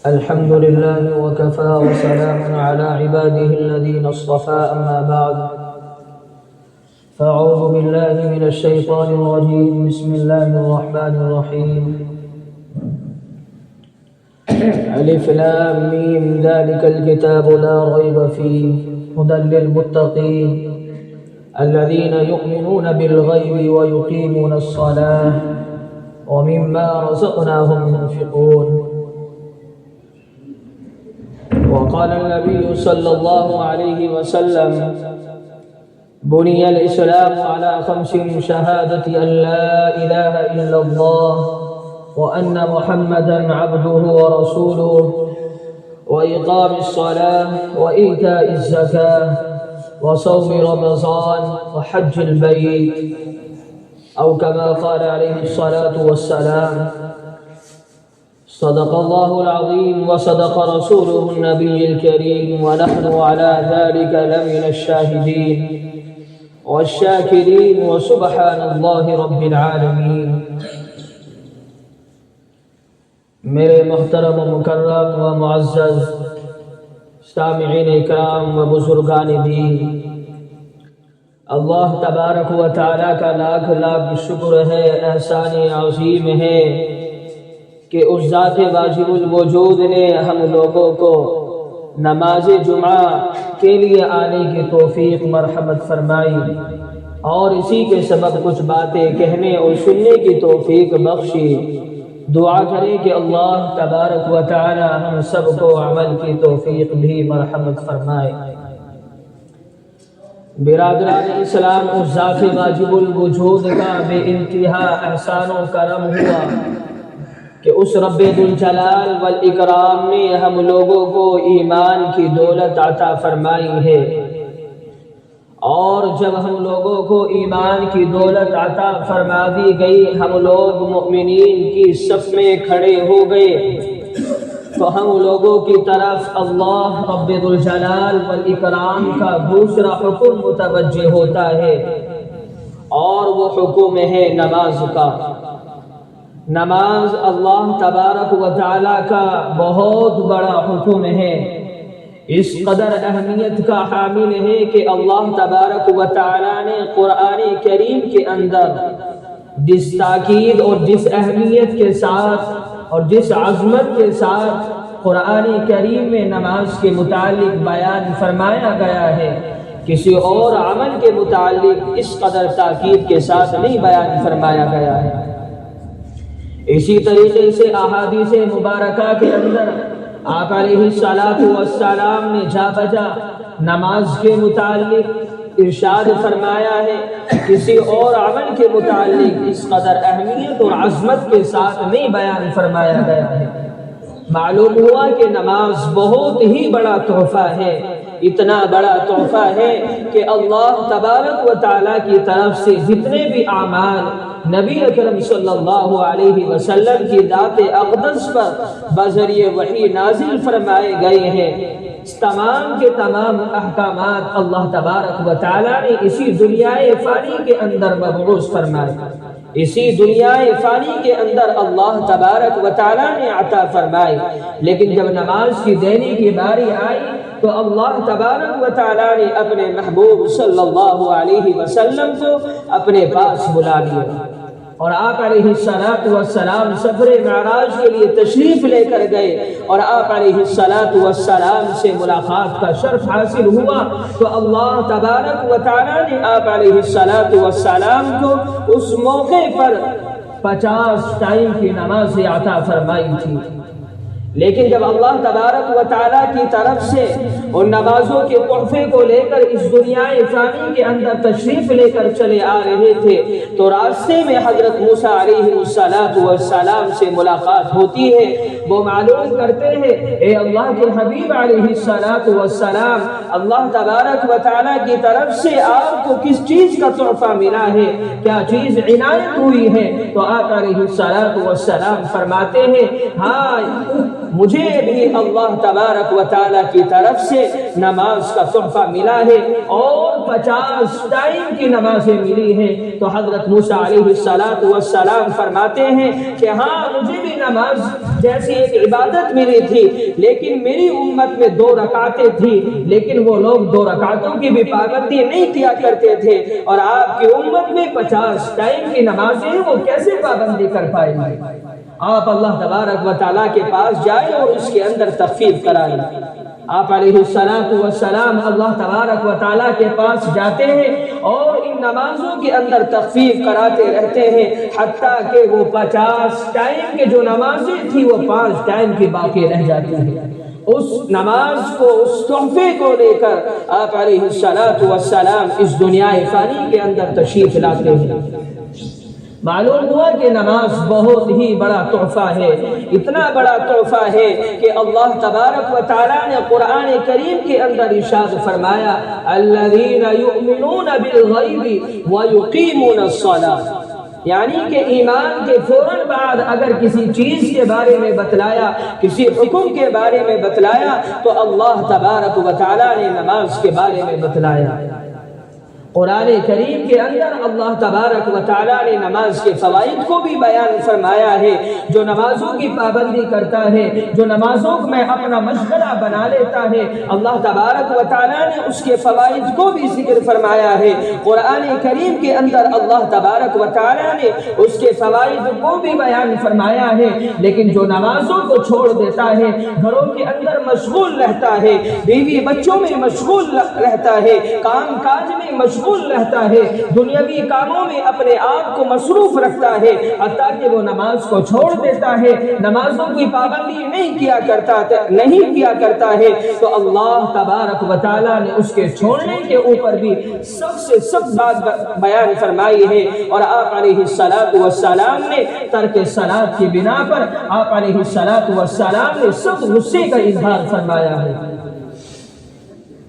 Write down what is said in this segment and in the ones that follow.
الحمد لله وكفى وسلام على عباده الذين اصطفى أما بعد فأعوذ بالله من الشيطان الرجيم بسم الله الرحمن الرحيم ألف لام ميم ذلك الكتاب لا ريب فيه هدى للمتقين الذين يؤمنون بالغيب ويقيمون الصلاة ومما رزقناهم ينفقون. وقال النبي صلى الله عليه وسلم بني الإسلام على 5 شهادة أن لا إله إلا الله وأن محمدا عبده ورسوله وإقام الصلاة وإيتاء الزكاة وصوم رمضان وحج البيت أو كما قال عليه الصلاة والسلام. صدق الله العظيم وصدق رسوله النبي الكريم ونحن على ذلك لمن الشاهدين والشاكرين وسبحان الله رب العالمين. میرے محترم و مکرم و معزز سامعین اکرام و بزرگان دین، اللہ تبارک و تعالیٰ کا لاکھ لاکھ شکر ہے، احسان عظیم ہے کہ اس ذات واجب الوجود نے ہم لوگوں کو نماز جمعہ کے لیے آنے کی توفیق مرحمت فرمائی اور اسی کے سبب کچھ باتیں کہنے اور سننے کی توفیق بخشی. دعا کریں کہ اللہ تبارک و تعالی ہم سب کو عمل کی توفیق بھی مرحمت فرمائے. برادران اسلام، اس ذات واجب الوجود کا بے انتہا احسان و کرم ہوا کہ اس رب ذوالجلال والاکرام نے ہم لوگوں کو ایمان کی دولت عطا فرمائی ہے، اور جب ہم لوگوں کو ایمان کی دولت عطا فرما دی گئی، ہم لوگ مؤمنین کی صف میں کھڑے ہو گئے، تو ہم لوگوں کی طرف اللہ رب ذوالجلال والاکرام کا دوسرا حکم متوجہ ہوتا ہے، اور وہ حکم ہے نماز کا. نماز اللہ تبارک و تعالی کا بہت بڑا حکم ہے، اس قدر اہمیت کا حامل ہے کہ اللہ تبارک و تعالی نے قرآن کریم کے اندر جس تاکید اور جس اہمیت کے ساتھ اور جس عظمت کے ساتھ قرآن کریم میں نماز کے متعلق بیان فرمایا گیا ہے، کسی اور عمل کے متعلق اس قدر تاکید کے ساتھ نہیں بیان فرمایا گیا ہے. اسی طریقے سے احادیث مبارکہ کے اندر آپ علیہ السلام نے جا بجا نماز کے متعلق ارشاد فرمایا ہے، کسی اور عمل کے متعلق اس قدر اہمیت اور عظمت کے ساتھ نہیں بیان فرمایا گیا ہے. معلوم ہوا کہ نماز بہت ہی بڑا تحفہ ہے، اتنا بڑا تحفہ ہے کہ اللہ تبارک و تعالیٰ کی طرف سے جتنے بھی اعمال نبی اکرم صلی اللہ علیہ وسلم کی ذات اقدس پر بذریعہ وحی نازل فرمائے گئے ہیں، تمام کے تمام احکامات اللہ تبارک و تعالیٰ نے اسی دنیا فانی کے اندر مبعوث فرمائے، اسی دنیا فانی کے اندر اللہ تبارک و تعالیٰ نے عطا فرمائے. لیکن جب نماز کی دینے کی باری آئی تو اللہ تبارک و تعالیٰ نے اپنے محبوب صلی اللہ علیہ وسلم کو اپنے پاس بلا لیا، اور آپ علیہ السلام سفر معراج کے لیے تشریف لے کر گئے، اور آپ علیہ السلام سے ملاقات کا شرف حاصل ہوا. تو اللہ تبارک و تعالیٰ نے آپ علیہ السلام کو اس موقع پر 50 ٹائم کی نماز عطا فرمائی تھی. لیکن جب اللہ تبارک و تعالیٰ کی طرف سے ان نمازوں کے تحفے کو لے کر اس دنیا فانی کے اندر تشریف لے کر چلے آ رہے تھے، تو راستے میں حضرت موسیٰ علیہ السلام سے ملاقات ہوتی ہے. وہ معلوم کرتے ہیں، اے اللہ کے حبیب علیہ السلام، اللہ تبارک و تعالیٰ کی طرف سے آپ کو کس چیز کا تحفہ ملا ہے، کیا چیز عنایت ہوئی ہے؟ تو آپ علیہ السلام فرماتے ہیں، ہاں مجھے بھی اللہ تبارک و تعالیٰ کی طرف سے نماز کا تحفہ ملا ہے اور 50 ٹائم کی نمازیں ملی ہیں۔ تو حضرت موسیٰ علیہ السلام فرماتے ہیں کہ ہاں مجھے بھی نماز جیسی ایک عبادت ملی تھی، لیکن میری امت میں 2 رکعتیں تھی، لیکن وہ لوگ 2 رکعتوں کی بھی پابندی نہیں کیا کرتے تھے، اور آپ کی امت میں 50 ٹائم کی نمازیں ہیں، وہ کیسے پابندی کر پائیں گے؟ آپ اللہ تبارک و تعالیٰ کے پاس جائیں اور اس کے اندر تخفیف کرائیں۔ آپ علیہ السلام اللہ تبارک و تعالیٰ کے پاس جاتے ہیں اور ان نمازوں کے اندر تخفیف کراتے رہتے ہیں، حتیٰ کہ وہ 50 ٹائم کے جو نمازیں تھی وہ 5 ٹائم کی باقی رہ جاتی ہیں۔ اس نماز کو، اس تحفے کو لے کر آپ علیہ السلام اس دنیا فانی کے اندر تشریف لاتے ہیں۔ معلوم ہوا کہ نماز بہت ہی بڑا تحفہ ہے، اتنا بڑا تحفہ ہے کہ اللہ تبارک و تعالیٰ نے قرآن کریم کے اندر ارشاد فرمایا الذین یؤمنون بالغیب ویقیمون الصلاۃ، یعنی کہ ایمان کے فوراً بعد اگر کسی چیز کے بارے میں بتلایا، کسی حکم کے بارے میں بتلایا، تو اللہ تبارک و تعالیٰ نے نماز کے بارے میں بتلایا۔ قرآن کریم کے اندر اللہ تبارک و تعالیٰ نے نماز کے فوائد کو بھی بیان فرمایا ہے۔ جو نمازوں کی پابندی کرتا ہے، جو نمازوں میں اپنا مشغلہ بنا لیتا ہے، اللہ تبارک و تعالیٰ نے اس کے فوائد کو بھی ذکر فرمایا ہے۔ قرآن کریم کے اندر اللہ تبارک و تعالیٰ نے اس کے فوائد کو بھی بیان فرمایا ہے، لیکن جو نمازوں کو چھوڑ دیتا ہے، گھروں کے اندر مشغول رہتا ہے، بیوی بچوں میں مشغول رہتا ہے، کام کاج میں مشغول رہتا ہے، دنیاوی کاموں میں اپنے آپ کو مصروف رکھتا ہے، حتیٰ کہ وہ نماز کو چھوڑ دیتا ہے، نمازوں کی پابندی نہیں کیا کرتا ہے، تو اللہ تبارک و تعالیٰ نے اس کے چھوڑنے کے اوپر بھی سب سے سخت بات بیان فرمائی ہے۔ اور آپ علیہ السلام نے ترک صلاۃ کی بنا پر آپ علیہ السلام نے سخت غصے کا اظہار فرمایا ہے۔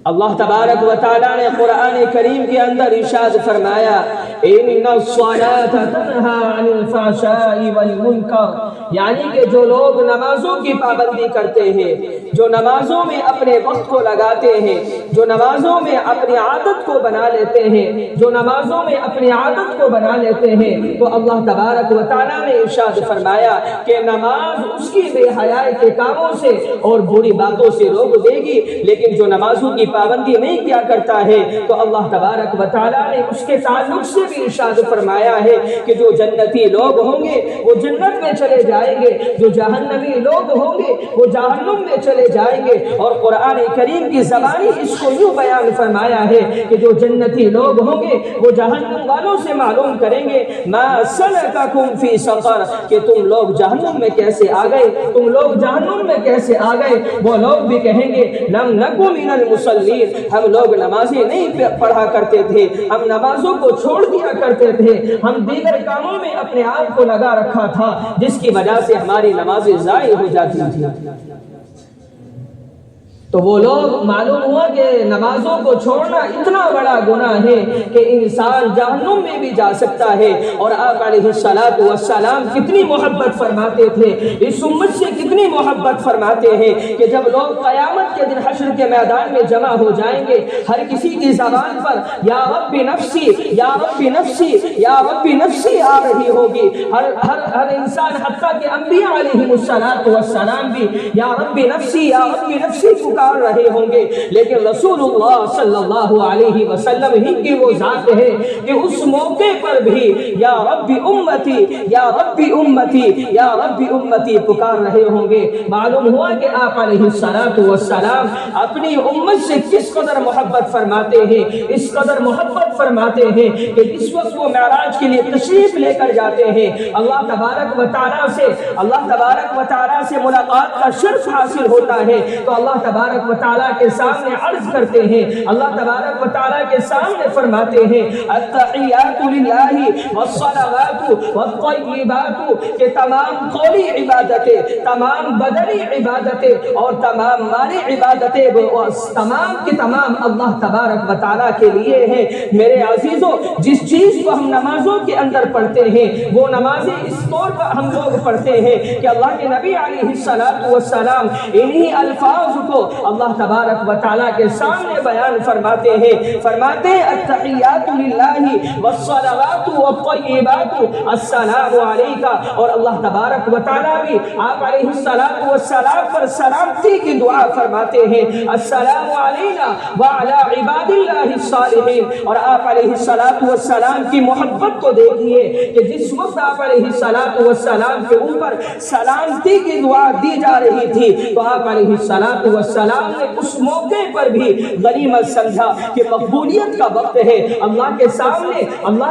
اللہ تبارک و تعالیٰ نے قرآن کریم کے اندر ارشاد فرمایا ان الصلاۃ تنہی عن الفحشاء والمنکر، یعنی کہ جو لوگ نمازوں کی پابندی کرتے ہیں، جو نمازوں میں اپنے وقت کو لگاتے ہیں، جو نمازوں میں اپنی عادت کو بنا لیتے ہیں، جو نمازوں میں اپنی عادت کو بنا لیتے ہیں، تو اللہ تبارک و تعالیٰ نے ارشاد فرمایا کہ نماز اس کی بے حیائی کے کاموں سے اور بری باتوں سے روک دے گی، لیکن جو نمازوں کی پابندی نہیں کیا کرتا ہے تو اللہ تبارک و تعالیٰ نے اس کے تعلق سے بھی ارشاد فرمایا ہے کہ جو جنتی لوگ ہوں گے وہ جنت میں چلے جائیں گے، جو جہنمی لوگ ہوں گے وہ جہنم میں چلے جائیں گے۔ اور قرآن کریم کی زبانی اس کو یوں بیان فرمایا ہے کہ جو جنتی لوگ ہوں گے وہ جہنم والوں سے معلوم کریں گے ما سلککم فی سقر، کہ تم لوگ جہنم میں کیسے آ گئے، تم لوگ جہنم میں کیسے آ گئے۔ وہ لوگ بھی کہیں گے لم نکو من المصلین، ہم لوگ نمازیں نہیں پڑھا کرتے تھے، ہم نمازوں کو چھوڑ دیا کرتے تھے، ہم دیگر کاموں میں اپنے آپ کو لگا رکھا تھا، جس کی وجہ سے ہماری نمازیں ضائع ہو جاتی تھیں۔ تو وہ لوگ معلوم ہوا کہ نمازوں کو چھوڑنا اتنا بڑا گناہ ہے کہ انسان جہنم میں بھی جا سکتا ہے۔ اور آپ علیہ السلام کتنی محبت فرماتے تھے، اس امت سے کتنی محبت فرماتے ہیں کہ جب لوگ قیامت کے دن حشر کے میدان میں جمع ہو جائیں گے، ہر کسی کی زبان پر یا رب نفسی یا رب نفسی یا رب نفسی آ رہی ہوگی، ہر انسان حتیٰ کہ انبیاء علیہ السلام بھی یا رب نفسی یا رب نفسی پکار رہے ہوں گے، لیکن رسول اللہ صلی اللہ علیہ وسلم ہی کی وہ ذات ہے کہ اس موقع پر بھی یا رب امتی یا رب امتی یا رب امتی پکار رہے ہوں گے۔ معلوم ہوا کہ آپ علیہ السلام اپنی امت سے کس قدر محبت فرماتے ہیں، اس قدر محبت فرماتے ہیں کہ جس وقت وہ معراج کے لیے تشریف لے کر جاتے ہیں، اللہ تبارک و تعالیٰ سے ملاقات کا شرف حاصل ہوتا ہے، تو اللہ تبارک تبارک و تعالیٰ کے سامنے عرض کرتے ہیں، اللہ تبارک و تعالیٰ کے سامنے فرماتے ہیں التحیات للہ والصلوات والطیبات، کہ تمام قولی عبادتیں، تمام بدنی عبادتیں اور تمام مالی عبادتیں تمام کی تمام اللہ تبارک و تعالیٰ کے لیے ہیں۔ میرے عزیزوں، جس چیز کو ہم نمازوں کے اندر پڑھتے ہیں وہ نمازیں اس طور پر ہم لوگ پڑھتے ہیں کہ اللہ کے نبی علیہ السلام انہی الفاظ کو اللہ تبارک و تعالیٰ کے سامنے بیان فرماتے ہیں، فرماتے ہیں التحیات للہ والصلوات والطیبات السلام علیکہ، اور اللہ تبارک و تعالیٰ بھی آپ علیہ السلام پر سلامتی کی دعا فرماتے ہیں السلام علینا وعلی عباد اللہ الصالحین۔ اور آپ علیہ السلام کی محبت کو دیکھیے کہ جس وقت آپ علیہ السلام کے اوپر سلامتی کی دعا دی جا رہی تھی تو آپ علیہ السلام نے اس موقع پر بھی غنیمت سمجھا کہ مقبولیت کا وقت ہے، اللہ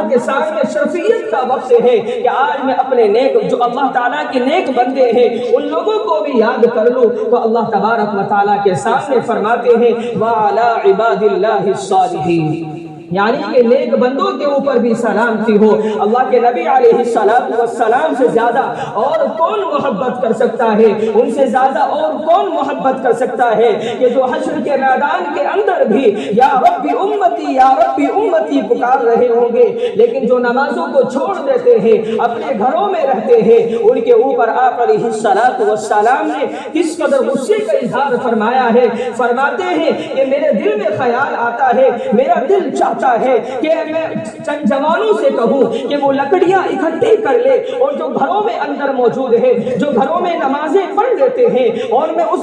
کے سامنے شرفیت کا وقت ہے کہ آج میں اپنے نیک جو اللہ تعالیٰ کے نیک بندے ہیں ان لوگوں کو بھی یاد کر لوں۔ تو اللہ تبارک و تعالیٰ کے سامنے فرماتے ہیں وعلی عباد اللہ الصالحین، یعنی کہ نیک بندوں کے اوپر بھی سلامتی ہو۔ اللہ کے نبی علیہ السلام سے زیادہ اور کون محبت کر سکتا ہے، ان سے زیادہ اور کون محبت کر سکتا ہے کہ جو حشر کے میدان کے اندر بھی یا رب امتی یا رب امتی پکار رہے ہوں گے، لیکن جو نمازوں کو چھوڑ دیتے ہیں، اپنے گھروں میں رہتے ہیں، ان کے اوپر آپ علیہ السلام نے کس قدر غصے کا اظہار فرمایا ہے۔ فرماتے ہیں کہ میرے دل میں خیال آتا ہے، میرا دل چاہتا ہے کہ میں چند جوانوں سے کہوں کہ وہ لکڑیاں اکٹھی کر لے، اور جو گھروں میں اندر موجود ہے، جو گھروں میں نمازیں پڑھ لیتے ہیں، اور میں اس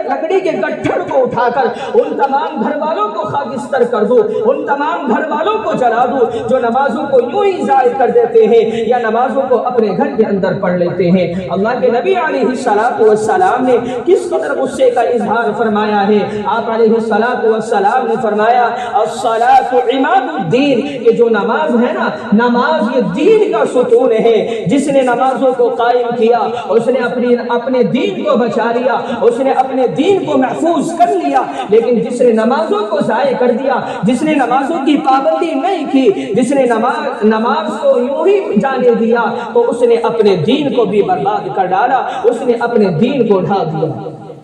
لکڑی کے گٹھڑ کو اٹھا کر ان تمام گھر والوں کو خاکستر کر دوں، ان تمام گھر والوں کو جلا دوں جو نمازوں کو یوں ہی ضائع کر دیتے ہیں یا نمازوں کو اپنے گھر کے اندر پڑھ لیتے ہیں۔ اللہ کے نبی علیہ السلام نے کس قدر غصے کا اظہار فرمایا ہے۔ آپ علیہ السلام نے فرمایا الصلاۃ عماد الدین، کہ جو نماز ہے نا، نماز یہ دین کا ستون ہے۔ جس نے نمازوں کو قائم کیا اس نے اپنے دین کو بچا لیا، اس نے اپنے دین کو محفوظ کر لیا، لیکن جس نے نمازوں کو ضائع کر دیا، جس نے نمازوں کی پابندی نہیں کی، جس نے نماز کو یوں ہی جانے دیا تو اس نے اپنے دین کو بھی برباد کر ڈالا، اس نے اپنے دین کو ڈھا دیا۔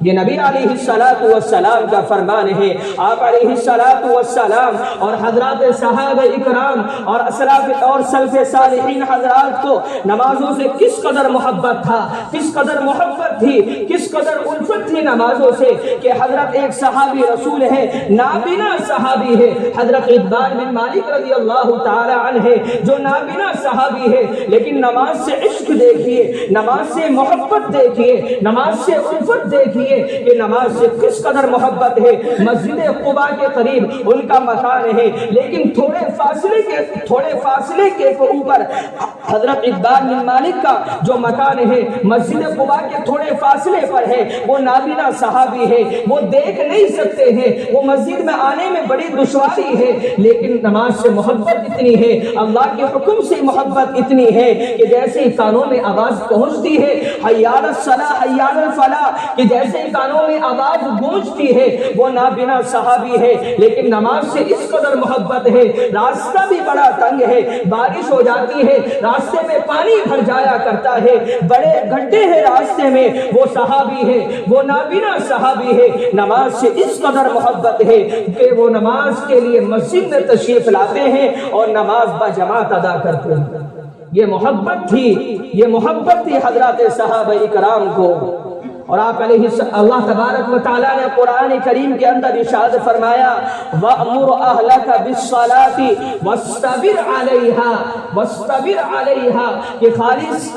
یہ نبی علیہ السلام کا فرمان ہے۔ آپ علیہ السلام اور حضرات صحابہ اکرام اور اسلاف اور سلف صالحین حضرات کو نمازوں سے کس قدر محبت تھا، کس قدر محبت تھی، کس قدر الفت تھی نمازوں سے کہ حضرت ایک صحابی رسول ہے، نابینا صحابی ہے، حضرت عتبان بن مالک رضی اللہ تعالی عنہ، جو نابینا صحابی ہے لیکن نماز سے عشق دیکھیے، نماز سے محبت دیکھیے، نماز سے الفت دیکھیے کہ نماز سے کس قدر محبت ہے۔ مسجد قباء کے قریب ان کا مکان ہے، لیکن تھوڑے فاصلے کے اوپر حضرت عتبان بن مالک کا جو مکان ہے مسجد قباء کے تھوڑے فاصلے پر ہے۔ وہ نابینا صحابی ہے، وہ دیکھ نہیں سکتے ہیں، وہ مسجد میں آنے میں بڑی دشواری ہے، لیکن نماز سے محبت اتنی ہے، اللہ کے حکم سے محبت اتنی ہے کہ جیسے ہی کانوں میں آواز پہنچتی ہے حی علی الصلاۃ حی علی الفلاح، کہ جیسے کانوں میں آواز گونجتی ہے، وہ نابینا صحابی ہے لیکن نماز سے اس قدر محبت ہے۔ راستہ بھی بڑا تنگ ہے، بارش ہو جاتی ہے، راستے میں پانی بھر جایا کرتا ہے، بڑے گڈھے ہیں راستے میں، وہ صحابی ہے، وہ نابینا صحابی ہے، نماز سے اس قدر محبت ہے کہ وہ نماز کے لیے مسجد میں تشریف لاتے ہیں اور نماز بجماعت ادا کرتے ہیں۔ یہ محبت تھی حضرات صحابہ اکرام کو۔ اور آپ علیہ اللہ تبارک و تعالیٰ نے قرآن کریم کے اندر ارشاد فرمایا وَأْمُرْ أَهْلَكَ بِالصَّلَاةِ وَاسْتَبِرْ عَلَيْهَا، کہ خالص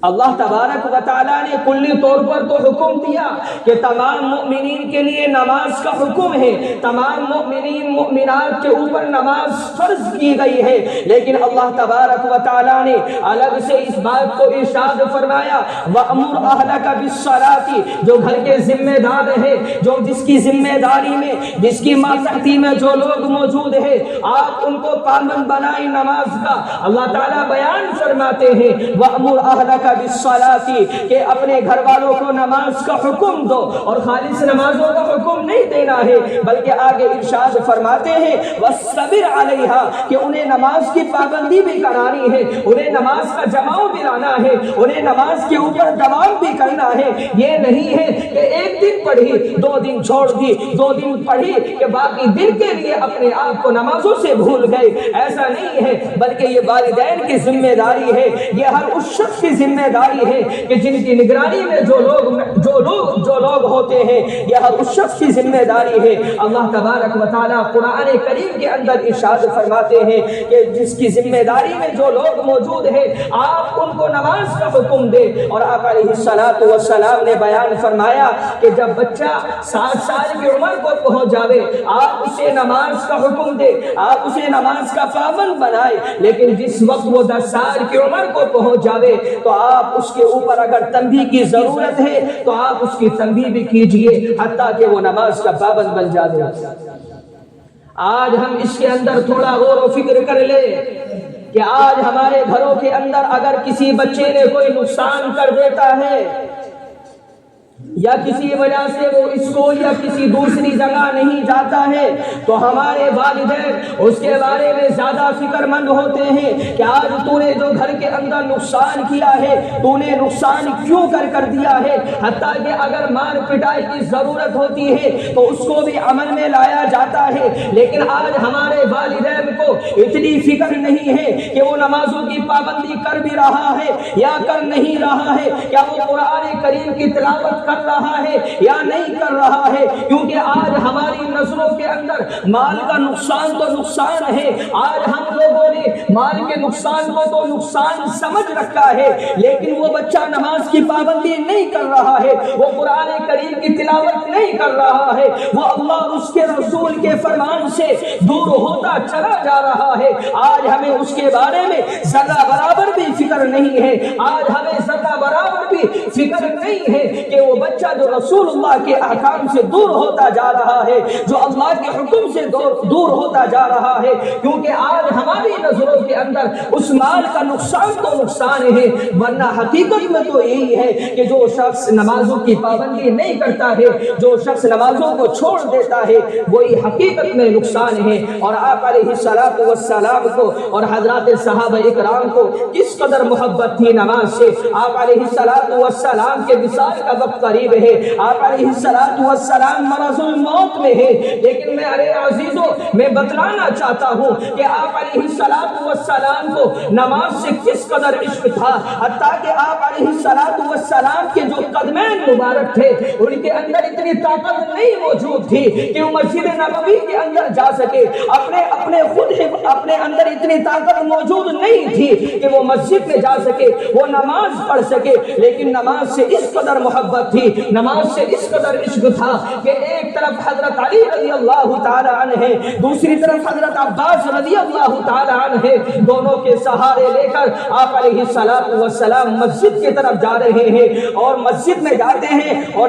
اللہ تبارک و تعالیٰ نے کلی طور پر تو حکم دیا کہ تمام مؤمنین کے لیے نماز کا حکم ہے، تمام مؤمنین مؤمنات کے اوپر نماز فرض کی گئی ہے، لیکن اللہ تبارک و تعالیٰ نے الگ سے اس بات کو ارشاد فرمایا وَأْمُرْ أَهْلَكَ بِالصَّلَاةِ، جو گھر کے ذمہ دار ہے، جو جس کی ذمہ داری میں، جس کی ماتحتی میں جو لوگ موجود ہیں، آپ ان کو پابند بنائیں نماز کا۔ اللہ تعالیٰ بیان فرماتے ہیں وَأْمُرْ أَهْلَكَ بالصلاۃ کہ اپنے گھر والوں کو نماز کا حکم دو، اور خالص نمازوں کا حکم نہیں دینا ہے بلکہ آگے ارشاد فرماتے ہیں وَاصْطَبِرْ عَلَيْهَا کہ انہیں نماز کی پابندی بھی کرانی ہے، انہیں نماز کا جماؤ بھی لانا ہے، انہیں نماز کے اوپر دوام بھی کرنا ہے۔ یہ نہیں ہے کہ ایک دن پڑھی 2 دن چھوڑ دی، 2 دن پڑھی کہ باقی دن کے لیے اپنے آپ کو نمازوں سے بھول گئے، ایسا نہیں ہے بلکہ یہ والدین کی ذمہ داری ہے، یہ ہر اس شخص کی ذمہ داری ہے کہ جن کی نگرانی میں جو لوگ ہوتے ہیں، یہ ہر اس شخص کی ذمہ داری ہے۔ اللہ تبارک و تعالی قرآن کریم کے اندر ارشاد فرماتے ہیں کہ جس کی ذمہ داری میں جو لوگ موجود ہیں آپ ان کو نماز کا حکم دے، اور آپ علیہ الصلوۃ والسلام نے بیان فرمایا کہ جب بچہ 7 سال کی عمر کو پہنچ جاوے آپ اسے نماز کا حکم دے، آپ اسے نماز کا پابند بنائے، لیکن جس وقت وہ 10 سال کی عمر کو پہنچ جاوے تو آپ اس کے اوپر اگر تنبیہ کی ضرورت ہے تو آپ اس کی تنبیہ بھی کیجئے حتیٰ کہ وہ نماز کا پابند بن جائے۔ آج ہم اس کے اندر تھوڑا غور و فکر کر لیں کہ آج ہمارے گھروں کے اندر اگر کسی بچے نے کوئی نقصان کر دیتا ہے یا کسی وجہ سے وہ اسکول یا کسی دوسری جگہ نہیں جاتا ہے تو ہمارے والدین اس کے بارے میں زیادہ فکر مند ہوتے ہیں کہ آج تو نے جو گھر کے اندر نقصان کیا ہے تو نے نقصان کیوں کر دیا ہے، حتیٰ کہ اگر مار پٹائی کی ضرورت ہوتی ہے تو اس کو بھی عمل میں لایا جاتا ہے۔ لیکن آج ہمارے والدین کو اتنی فکر نہیں ہے کہ وہ نمازوں کی پابندی کر بھی رہا ہے یا کر نہیں رہا ہے، کیا وہ قرآن کریم کی تلاوت کر رہا ہے یا نہیں کر رہا ہے، کیونکہ آج ہماری نظروں کے اندر مال کا نقصان تو نقصان ہے، آج ہم لوگوں نے مال کے نقصان کو تو نقصان سمجھ رکھا ہے، لیکن وہ بچہ نماز کی پابندی نہیں کر رہا ہے، وہ قرآن کریم کی تلاوت نہیں کر رہا ہے، وہ اللہ اور اس کے رسول کے فرمان سے دور ہوتا چلا جا رہا ہے۔ آج ہمیں اس کے بارے میں ذرہ برابر بھی فکر نہیں ہے، آج ہمیں ذرہ برابر بھی فکر نہیں ہے کہ وہ بچہ جو رسول اللہ کے احکام سے دور ہوتا جا رہا ہے، جو اللہ کے حکم سے دور ہوتا جا رہا ہے، کیونکہ آج ہماری نظروں کے اندر اس مال کا نقصان تو نقصان ہے، ورنہ حقیقت میں تو یہی ہے کہ جو شخص نمازوں کی پابندی نہیں کرتا ہے، جو شخص نمازوں کو چھوڑ دیتا ہے، وہی حقیقت میں نقصان ہے۔ اور آپ علیہ الصلوۃ والسلام کو اور حضرات صحابہ اکرام کو کس قدر محبت تھی نماز سے، آپ علیہ الصلوۃ والسلام کے وصال کا وقت قریب ہے، آپ علیہ الصلوۃ والسلام مرض الموت میں ہے، لیکن میں ارے عزیزوں میں بتلانا چاہتا ہوں کہ آپ علیہ الصلوۃ والسلام کو نماز سے کس قدر عشق تھا، حتیٰ کہ آپ علیہ الصلوۃ والسلام کے جو قدمین مبارک تھے ان کے اندر اتنی طاقت نہیں موجود تھی کہ وہ مسجد نبوی کے اندر جا سکے، اپنے اندر اتنی طاقت موجود نہیں تھی کہ وہ مسجد میں جا سکے، وہ نماز پڑھ سکے، لیکن نماز سے اس قدر محبت تھی، نماز سے اس قدر عشق تھا کہ ایک طرف حضرت علی رضی اللہ تعالی عنہ ہے، دوسری طرف حضرت عباس رضی اللہ تعالی عنہ ہے، دونوں کے سہارے لے کر آپ علیہ الصلوۃ والسلام مسجد کی طرف جا رہے ہیں، اور مسجد میں جاتے ہیں اور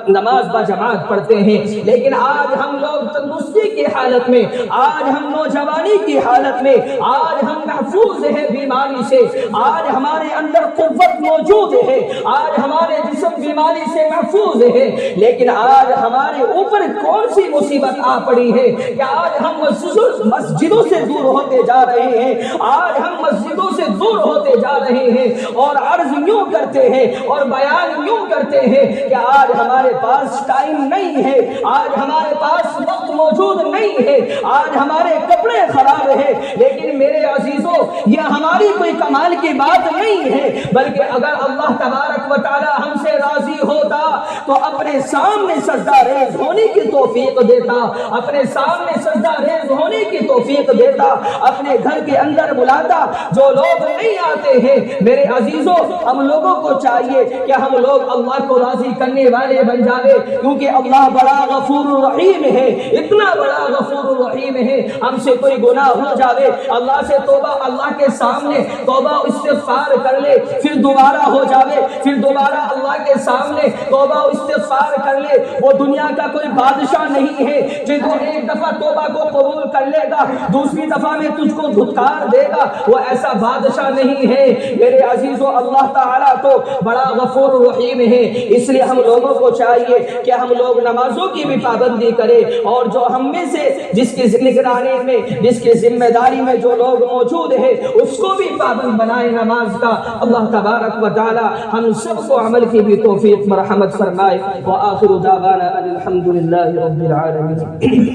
نماز با جماعت پڑھتے ہیں۔ لیکن آج ہم لوگ تندرستی کی حالت میں، آج ہم نوجوانی کی حالت میں، آج ہم محفوظ ہیں بیماری سے، آج ہمارے اندر قوت موجود ہے، آج ہمارے جسم بیماری سے محفوظ ہے، لیکن آج ہمارے اوپر کون سی مصیبت آ پڑی ہے کہ آج ہم مسجدوں سے دور ہوتے جا رہے ہیں، آج ہم مسجدوں سے دور ہوتے جا رہے ہیں، اور عرض یوں کرتے ہیں اور بیان یوں کرتے ہیں کہ آج ہمارے پاس ٹائم نہیں ہے، آج ہمارے پاس وقت موجود نہیں ہے، آج ہمارے کپڑے خراب ہیں، لیکن میرے عزیزوں یہ ہماری کوئی کمال کی بات نہیں ہے، بلکہ اگر اللہ تبارک و تعالی ہم سے راضی ہوتا تو اپنے سامنے سجدہ ریز ہونے کی توفیق دیتا، اپنے سامنے سجدہ ریز ہونے کی توفیق دیتا، اپنے گھر کے اندر بلاتا۔ جو لوگ نہیں آتے ہیں میرے عزیزوں، ہم لوگوں کو چاہیے کہ ہم لوگ اللہ کو راضی کرنے والے بن جاوے، کیونکہ اللہ بڑا غفور رحیم ہے، اتنا بڑا غفور رحیم ہے، ہم سے کوئی گناہ ہو جاوے اللہ سے توبہ، اللہ کے سامنے توبہ استغفار کر لے، پھر دوبارہ ہو جاوے، پھر دوبارہ اللہ کے سامنے توبہ استغفار پار کر لے۔ وہ دنیا کا کوئی بادشاہ نہیں ہے جن کو ایک دفعہ توبہ کو قبول کر لے گا دوسری دفعہ میں تجھ کو دھتکار دے گا، وہ ایسا بادشاہ نہیں ہے میرے عزیزو۔ اللہ تعالیٰ تو بڑا غفور رحیم ہے، اس لیے ہم لوگوں کو چاہیے کہ ہم لوگ نمازوں کی بھی پابندی کریں، اور جو ہم میں سے جس کی نگرانی میں جس کی ذمہ داری میں جو لوگ موجود ہیں اس کو بھی پابند بنائے نماز کا۔ اللہ تبارک و تعالی ہم سب کو عمل کی بھی توفیق مرحمت فرمائے۔ وآخر دعوانا ان الحمد للہ رب العالمین۔